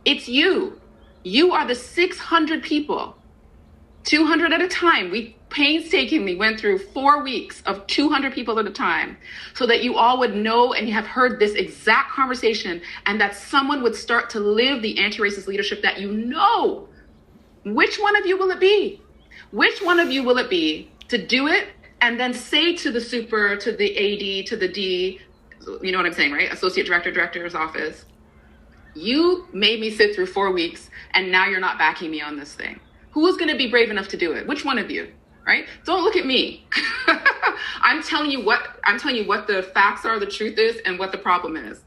It's you. You are the 600 people, 200 at a time. We painstakingly went through 4 weeks of 200 people at a time so that you all would know and have heard this exact conversation, and that someone would start to live the anti-racist leadership that you know. Which one of you will it be? Which one of you will it be to do it and then say to the super, to the AD, to the D, you know what I'm saying, right? Associate director, director's office. You made me sit through 4 weeks and now you're not backing me on this thing. Who is going to be brave enough to do it? Which one of you, right? Don't look at me. I'm telling you what the facts are, the truth is, and what the problem is.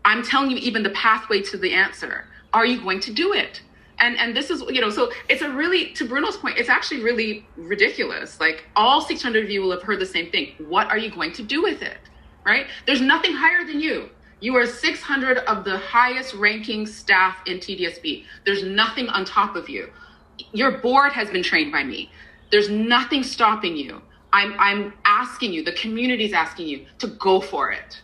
I'm telling you even the pathway to the answer. Are you going to do it? And this is, so it's a really, to Bruno's point, it's actually really ridiculous. Like all 600 of you will have heard the same thing. What are you going to do with it, right? There's nothing higher than you. You are 600 of the highest ranking staff in TDSB. There's nothing on top of you. Your board has been trained by me. There's nothing stopping you. I'm asking you, the community's asking you to go for it.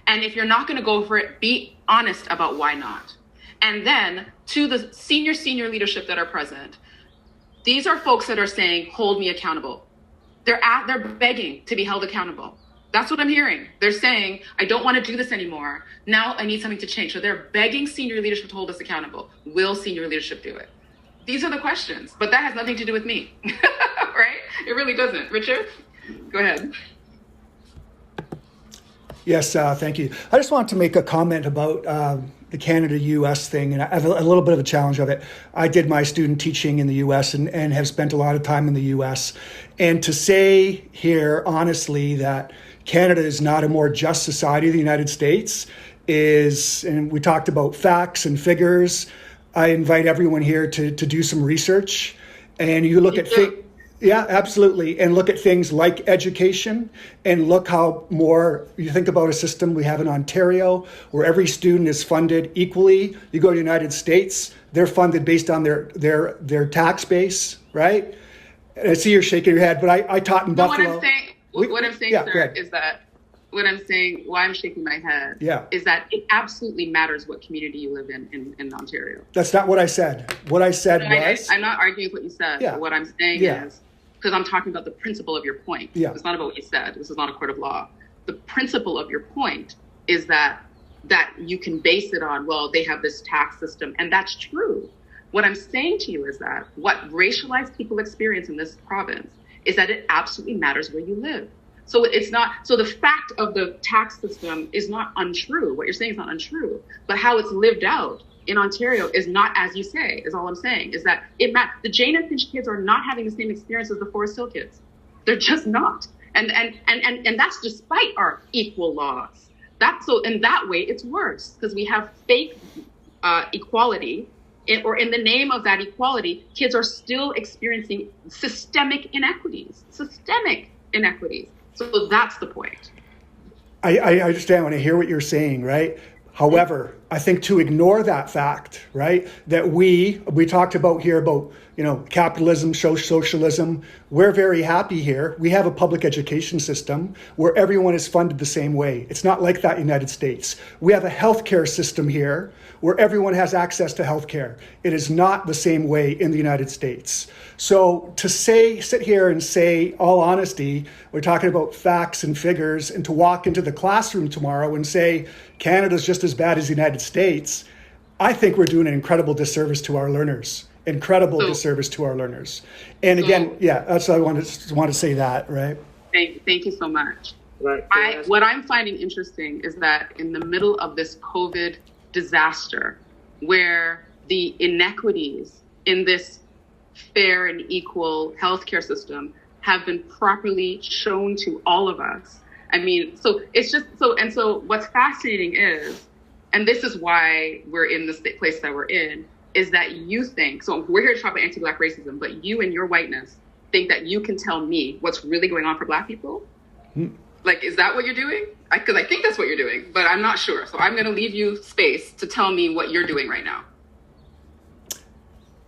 And if you're not going to go for it, be honest about why not. And then to the senior leadership that are present, these are folks that are saying, hold me accountable. They're begging to be held accountable. That's what I'm hearing. They're saying, I don't want to do this anymore. Now I need something to change. So they're begging senior leadership to hold us accountable. Will senior leadership do it? These are the questions, but that has nothing to do with me, right? It really doesn't. Richard, go ahead. Yes, thank you. I just want to make a comment about the Canada-US thing, and I have a little bit of a challenge of it. I did my student teaching in the US and have spent a lot of time in the US. And to say here, honestly, that Canada is not a more just society than the United States is, and we talked about facts and figures. I invite everyone here to do some research, and you look at things. Yeah, absolutely. And look at things like education, and look how more you think about a system we have in Ontario where every student is funded equally. You go to the United States, they're funded based on their tax base, right? And I see you're shaking your head, but I taught in Buffalo. What I'm saying, sir, is that why I'm shaking my head is that it absolutely matters what community you live in Ontario. That's not what I said. What I said was... I'm not arguing with what you said. Yeah. But what I'm saying is, because I'm talking about the principle of your point. Yeah. It's not about what you said. This is not a court of law. The principle of your point is that you can base it on, well, they have this tax system, and that's true. What I'm saying to you is that what racialized people experience in this province is that it absolutely matters where you live. So the fact of the tax system is not untrue. What you're saying is not untrue, but how it's lived out in Ontario is not as you say, is all I'm saying, is that the Jane and Finch kids are not having the same experience as the Forest Hill kids. They're just not. And that's despite our equal laws. So in that way, it's worse because we have fake equality, or in the name of that equality, kids are still experiencing systemic inequities. So that's the point. I understand when I hear what you're saying, right? However, I think to ignore that fact, right, that we talked about here about, capitalism, socialism, we're very happy here. We have a public education system where everyone is funded the same way. It's not like that in the United States. We have a healthcare system here where everyone has access to healthcare. It is not the same way in the United States. So to sit here and say, all honesty, we're talking about facts and figures, and to walk into the classroom tomorrow and say, Canada's just as bad as the United States, I think we're doing an incredible disservice to our learners. Disservice to our learners. And again, that's what I want to say that, right? Thank you so much. Right. What I'm finding interesting is that in the middle of this COVID disaster, where the inequities in this fair and equal healthcare system have been properly shown to all of us. I mean, so it's just so what's fascinating is, and this is why we're in this place that we're in, is that you think, so we're here to talk about anti-Black racism, but you and your whiteness think that you can tell me what's really going on for Black people? Like, is that what you're doing? Because I think that's what you're doing, but I'm not sure. So I'm going to leave you space to tell me what you're doing right now.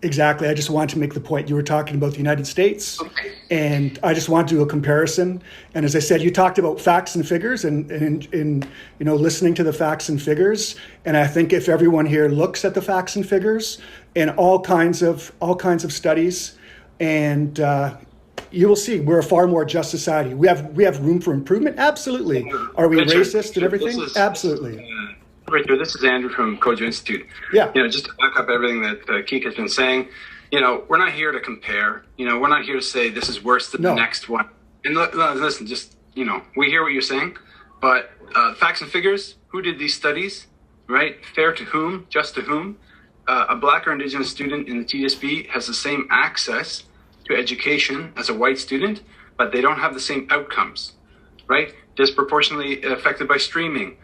Exactly. I just wanted to make the point. You were talking about the United States, Okay. and I just want to do a comparison. And as I said, you talked about facts and figures, and in listening to the facts and figures. And I think if everyone here looks at the facts and figures and all kinds of studies, and you will see we're a far more just society. We have room for improvement. Absolutely. Are we racist and everything? Absolutely. Richard, this is Andrew from KOJO Institute. Yeah. Just to back up everything that Kike has been saying, we're not here to compare. We're not here to say this is worse than the next one. And listen, just, we hear what you're saying, but facts and figures, who did these studies, right? Fair to whom, just to whom? A Black or Indigenous student in the TSB has the same access to education as a white student, but they don't have the same outcomes, right? Disproportionately affected by streaming.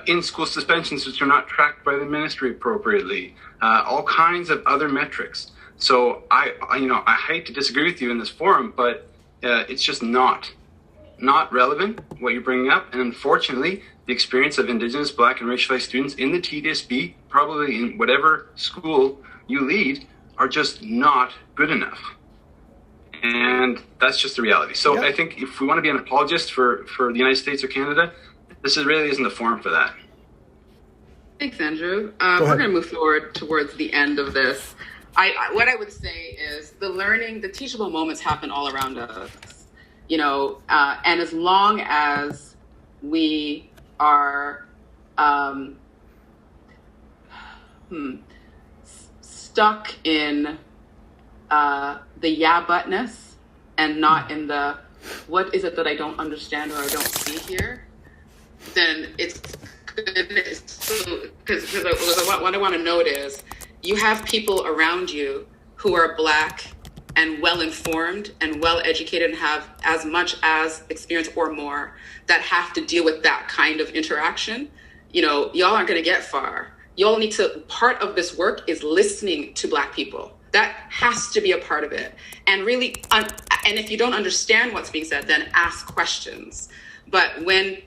In-school suspensions which are not tracked by the ministry appropriately, all kinds of other metrics. So I hate to disagree with you in this forum, but it's just not relevant what you're bringing up. And unfortunately, the experience of Indigenous, Black, and racialized students in the TDSB, probably in whatever school you lead, are just not good enough. And that's just the reality. So I think if we want to be an apologist for the United States or Canada, this really isn't the forum for that. Thanks, Andrew. We're going to move forward towards the end of this. What I would say is the teachable moments happen all around us, and as long as we are stuck in the yeah butness and not in the what is it that I don't understand or I don't see here, then it's because what I want to note is you have people around you who are Black and well-informed and well-educated and have as much as experience or more that have to deal with that kind of interaction. Y'all aren't going to get far. Y'all need to, part of this work is listening to Black people. That has to be a part of it. And really, and if you don't understand what's being said, then ask questions. But when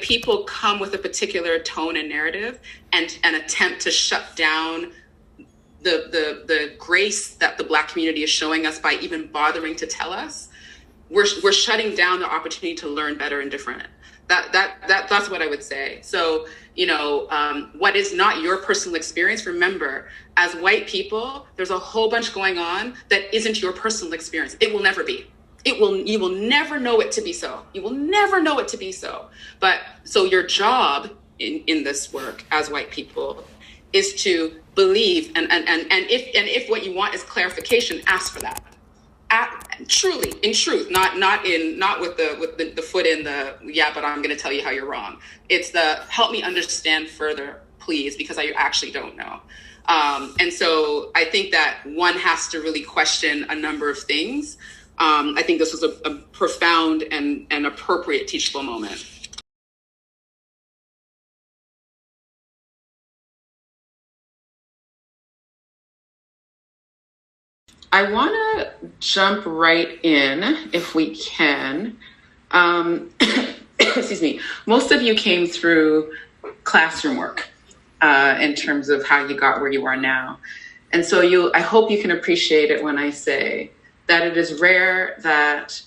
people come with a particular tone and narrative and attempt to shut down the grace that the Black community is showing us by even bothering to tell us, we're shutting down the opportunity to learn better and different. That's what I would say. So, what is not your personal experience, remember, as white people, there's a whole bunch going on that isn't your personal experience. It will never be. You will never know it to be so. You will never know it to be so. But so your job in this work as white people is to believe and if what you want is clarification, ask for that. Truly, in truth, not with the foot in the but I'm going to tell you how you're wrong. It's the help me understand further, please, because I actually don't know. And so I think that one has to really question a number of things. I think this was a profound and appropriate teachable moment. I want to jump right in, if we can. Excuse me. Most of you came through classroom work in terms of how you got where you are now. And so I hope you can appreciate it when I say that it is rare that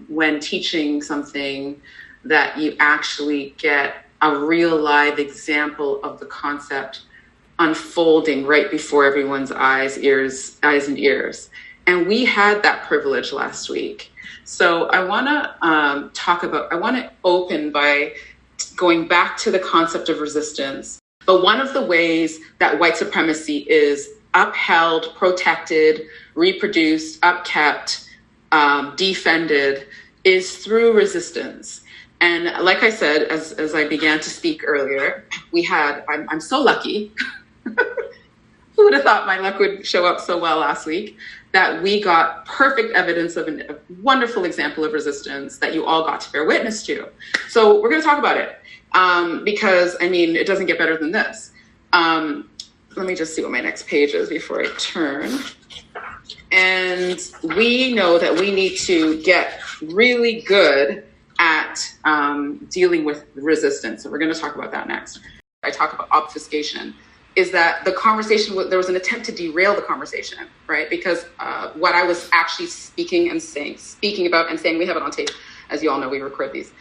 when teaching something that you actually get a real live example of the concept unfolding right before everyone's eyes and ears. And we had that privilege last week. So I want to open by going back to the concept of resistance. But one of the ways that white supremacy is upheld, protected, reproduced, upkept, defended is through resistance. And like I said, as I began to speak earlier, I'm so lucky. Who would have thought my luck would show up so well last week, that we got perfect evidence of a wonderful example of resistance that you all got to bear witness to. So we're going to talk about it because, it doesn't get better than this. Let me just see what my next page is before I turn. And we know that we need to get really good at dealing with resistance. So we're going to talk about that next. I talk about obfuscation. is that the conversation, there was an attempt to derail the conversation, right? Because what I was actually speaking about and saying, we have it on tape, as you all know, we record these,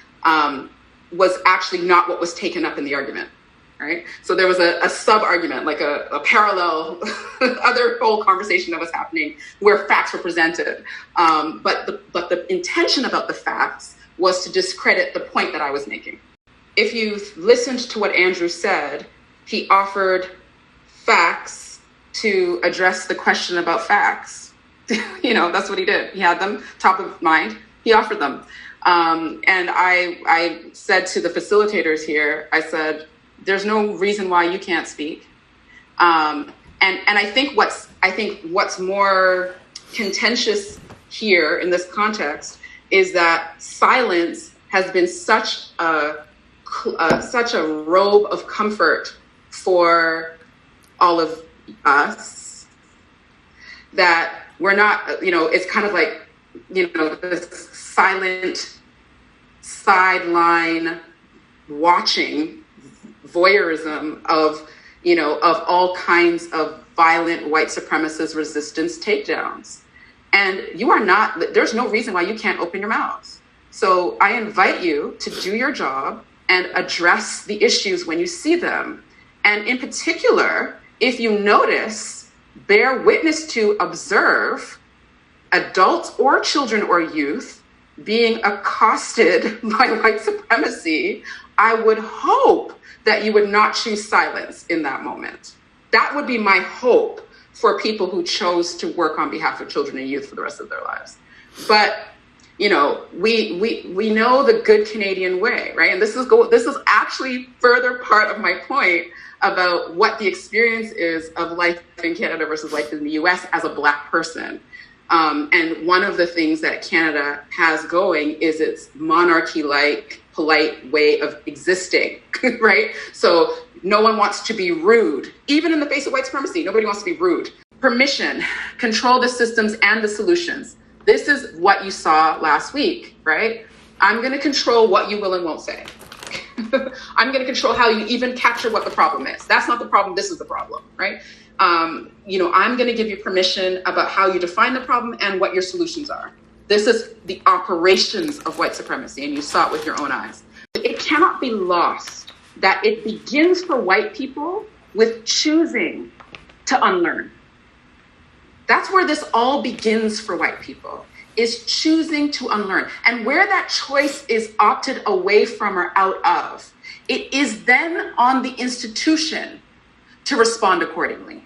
was actually not what was taken up in the argument, right? So there was a sub-argument, like a parallel other whole conversation that was happening where facts were presented. But the intention about the facts was to discredit the point that I was making. If you listened to what Andrew said, he offered facts to address the question about facts. That's what he did. He had them top of mind. He offered them. And I said to the facilitators here, I said, there's no reason why you can't speak. And I think what's more contentious here in this context is that silence has been such a robe of comfort for all of us that we're not, it's kind of like, this silent sideline watching voyeurism of all kinds of violent white supremacist resistance takedowns. And there's no reason why you can't open your mouth. So I invite you to do your job and address the issues when you see them. And in particular, if you notice, bear witness to, observe adults or children or youth being accosted by white supremacy, I would hope that you would not choose silence in that moment. That would be my hope for people who chose to work on behalf of children and youth for the rest of their lives. But we know the good Canadian way, right? And this is actually further part of my point about what the experience is of life in Canada versus life in the US as a Black person. And one of the things that Canada has going is its monarchy-like, polite way of existing, right? So no one wants to be rude, even in the face of white supremacy. Nobody wants to be rude. Permission, control the systems and the solutions. This is what you saw last week, right? I'm going to control what you will and won't say. I'm going to control how you even capture what the problem is. That's not the problem. This is the problem, right? I'm going to give you permission about how you define the problem and what your solutions are. This is the operations of white supremacy, and you saw it with your own eyes. It cannot be lost that it begins for white people with choosing to unlearn. That's where this all begins for white people, is choosing to unlearn. And where that choice is opted away from or out of, it is then on the institution to respond accordingly.